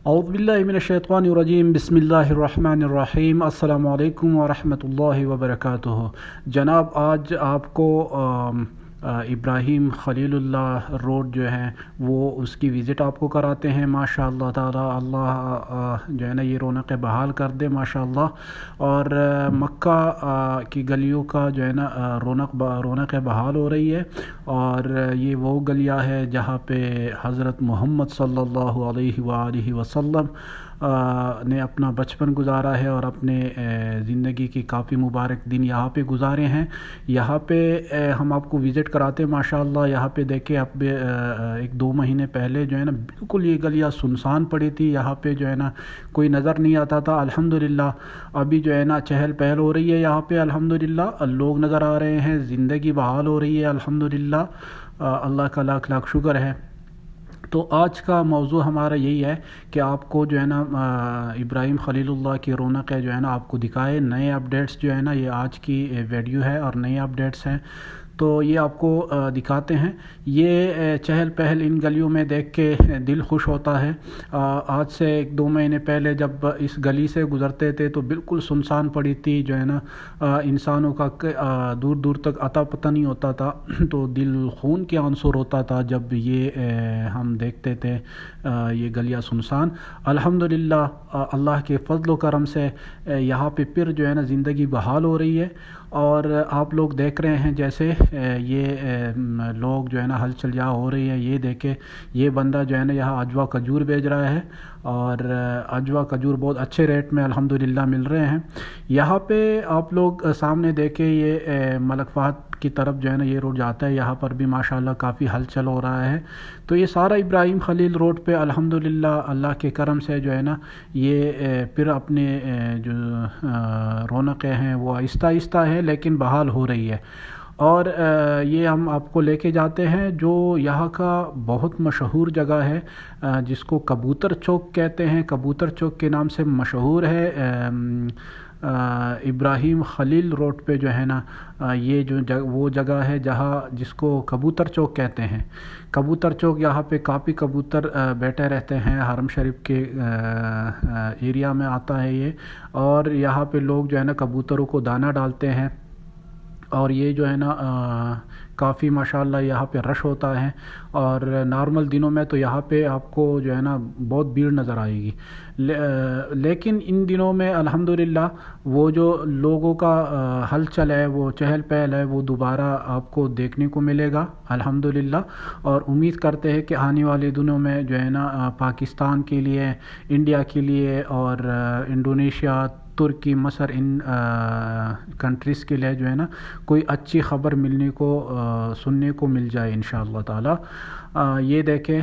اعوذ باللہ من الشیطان الرجیم بسم اللہ الرحمن الرحیم السلام علیکم ورحمۃ اللہ وبرکاتہ۔ جناب آج آپ کو ابراہیم خلیل اللہ روڈ جو ہے وہ اس کی وزٹ آپ کو کراتے ہیں۔ ماشاء اللہ تعالی اللہ جو ہے نا یہ رونق بحال کر دے ماشاء اللہ۔ اور مکہ کی گلیوں کا جو ہے نا رونق بحال ہو رہی ہے، اور یہ وہ گلیاں ہے جہاں پہ حضرت محمد صلی اللہ علیہ وآلہ وسلم نے اپنا بچپن گزارا ہے، اور اپنے زندگی کی کافی مبارک دن یہاں پہ گزارے ہیں۔ یہاں پہ ہم آپ کو وزٹ کراتے ہیں ماشاء اللہ۔ یہاں پہ دیکھیں اب 1-2 مہینے پہلے جو ہے نا بالکل یہ گلیاں سنسان پڑی تھی، یہاں پہ جو ہے نا کوئی نظر نہیں آتا تھا۔ الحمدللہ ابھی جو ہے نا چہل پہل ہو رہی ہے یہاں پہ، الحمدللہ لوگ نظر آ رہے ہیں، زندگی بحال ہو رہی ہے الحمدللہ۔ اللہ کا لاکھ لاکھ شکر ہے۔ تو آج کا موضوع ہمارا یہی ہے کہ آپ کو جو ہے نا ابراہیم خلیل اللہ کی رونق ہے جو ہے نا آپ کو دکھائے نئے اپڈیٹس جو ہے نا، یہ آج کی ویڈیو ہے اور نئے اپڈیٹس ہیں تو یہ آپ کو دکھاتے ہیں۔ یہ چہل پہل ان گلیوں میں دیکھ کے دل خوش ہوتا ہے۔ آج سے 1-2 مہینے پہلے جب اس گلی سے گزرتے تھے تو بالکل سنسان پڑی تھی، جو ہے نا انسانوں کا دور دور تک اتا پتہ نہیں ہوتا تھا، تو دل خون کے عنصر ہوتا تھا جب یہ ہم دیکھتے تھے یہ گلیاں سنسان۔ الحمدللہ اللہ کے فضل و کرم سے یہاں پہ پھر جو ہے نا زندگی بحال ہو رہی ہے، اور آپ لوگ دیکھ رہے ہیں جیسے یہ لوگ جو ہے نا ہلچل یہاں ہو رہی ہے۔ یہ دیکھیں یہ بندہ جو ہے نا یہاں اجوا کھجور بیچ رہا ہے، اور اجوا کھجور بہت اچھے ریٹ میں الحمدللہ مل رہے ہیں۔ یہاں پہ آپ لوگ سامنے دیکھیں یہ ملک فہد کی طرف جو ہے نا یہ روڈ جاتا ہے، یہاں پر بھی ماشاءاللہ کافی ہلچل ہو رہا ہے۔ تو یہ سارا ابراہیم خلیل روڈ پہ الحمدللہ اللہ کے کرم سے جو ہے نا یہ پھر اپنے جو رونقیں ہیں وہ آہستہ آہستہ ہے لیکن بحال ہو رہی ہے۔ اور یہ ہم آپ کو لے کے جاتے ہیں جو یہاں کا بہت مشہور جگہ ہے، جس کو کبوتر چوک کہتے ہیں، کبوتر چوک کے نام سے مشہور ہے۔ ابراہیم خلیل روڈ پہ جو ہے نا یہ جو وہ جگہ ہے جس کو کبوتر چوک کہتے ہیں۔ کبوتر چوک یہاں پہ کافی کبوتر بیٹھے رہتے ہیں، حرم شریف کے ایریا میں آتا ہے یہ، اور یہاں پہ لوگ جو ہے نا کبوتروں کو دانہ ڈالتے ہیں، اور یہ جو ہے نا کافی ماشاءاللہ یہاں پہ رش ہوتا ہے۔ اور نارمل دنوں میں تو یہاں پہ آپ کو جو ہے نا بہت بھیڑ نظر آئے گی، لیکن ان دنوں میں الحمدللہ وہ جو لوگوں کا ہلچل ہے، وہ چہل پہل ہے، وہ دوبارہ آپ کو دیکھنے کو ملے گا الحمدللہ۔ اور امید کرتے ہیں کہ آنے والے دنوں میں جو ہے نا پاکستان کے لیے، انڈیا کے لیے، اور انڈونیشیا، ترکی، مصر، ان کنٹریز کے لیے جو ہے نا کوئی اچھی خبر سننے کو مل جائے انشاءاللہ تعالی۔ یہ دیکھیں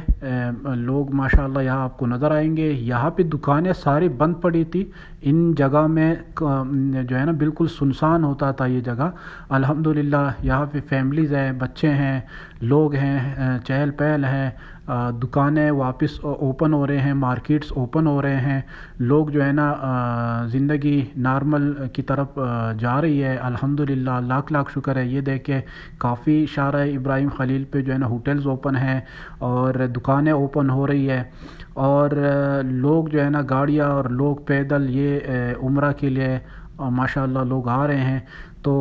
لوگ ماشاءاللہ یہاں آپ کو نظر آئیں گے۔ یہاں پہ دکانیں ساری بند پڑی تھی، ان جگہ میں جو ہے نا بالکل سنسان ہوتا تھا یہ جگہ۔ الحمدللہ یہاں پہ فیملیز ہیں، بچے ہیں، لوگ ہیں، چہل پہل ہے، دکانیں واپس اوپن ہو رہے ہیں، مارکیٹس اوپن ہو رہے ہیں، لوگ جو ہے نا زندگی نارمل کی طرف جا رہی ہے الحمدللہ، لاکھ لاکھ شکر ہے۔ یہ دیکھیں کافی شارع ابراہیم خلیل پہ جو ہے نا ہوٹلز اوپن ہیں اور دکانیں اوپن ہو رہی ہے، اور لوگ جو ہے نا گاڑیاں اور لوگ پیدل یہ عمرہ کے لیے ماشاءاللہ لوگ آ رہے ہیں۔ تو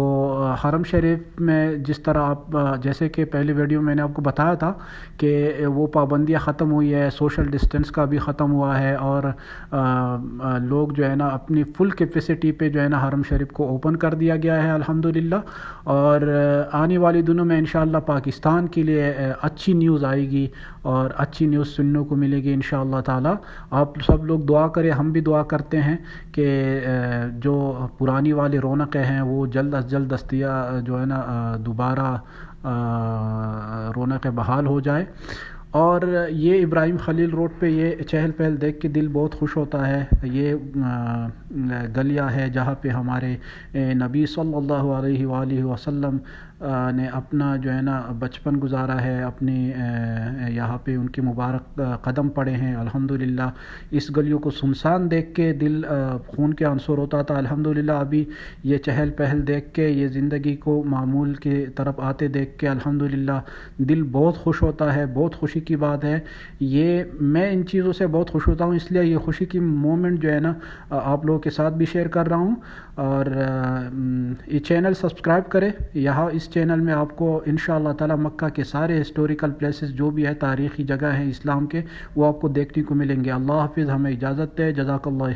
حرم شریف میں جس طرح آپ جیسے کہ پہلی ویڈیو میں نے آپ کو بتایا تھا کہ وہ پابندیاں ختم ہوئی ہے، سوشل ڈسٹینس کا بھی ختم ہوا ہے، اور لوگ جو ہے نا اپنی فل کیپیسٹی پہ جو ہے نا حرم شریف کو اوپن کر دیا گیا ہے الحمدللہ۔ اور آنے والی دنوں میں انشاءاللہ پاکستان کے لیے اچھی نیوز آئے گی، اور اچھی نیوز سننے کو ملے گی انشاءاللہ تعالی۔ آپ سب لوگ دعا کریں، ہم بھی دعا کرتے ہیں کہ جو پرانی والی رونقیں ہیں وہ جلد از جلد جو ہے نا دوبارہ رونقیں بحال ہو جائے۔ اور یہ ابراہیم خلیل روڈ پہ یہ چہل پہل دیکھ کے دل بہت خوش ہوتا ہے۔ یہ گلیاں ہے جہاں پہ ہمارے نبی صلی اللہ علیہ وآلہ وسلم نے اپنا جو ہے نا بچپن گزارا ہے، اپنی یہاں پہ ان کے مبارک قدم پڑے ہیں الحمدللہ۔ اس گلیوں کو سنسان دیکھ کے دل خون کے عنصر ہوتا تھا، الحمدللہ ابھی یہ چہل پہل دیکھ کے، یہ زندگی کو معمول کی طرف آتے دیکھ کے الحمدللہ دل بہت خوش ہوتا ہے، بہت خوشی کی بات ہے۔ یہ میں ان چیزوں سے بہت خوش ہوتا ہوں، اس لیے یہ خوشی کی مومنٹ جو ہے نا آپ لوگوں کے ساتھ بھی شیئر کر رہا ہوں۔ اور یہ چینل سبسکرائب کرے، یہاں اس چینل میں آپ کو انشاءاللہ تعالی مکہ کے سارے ہسٹوریکل پلیسز جو بھی ہے، تاریخی جگہ ہیں اسلام کے، وہ آپ کو دیکھنے کو ملیں گے۔ اللہ حافظ، ہمیں اجازت ہے، جزاک اللہ۔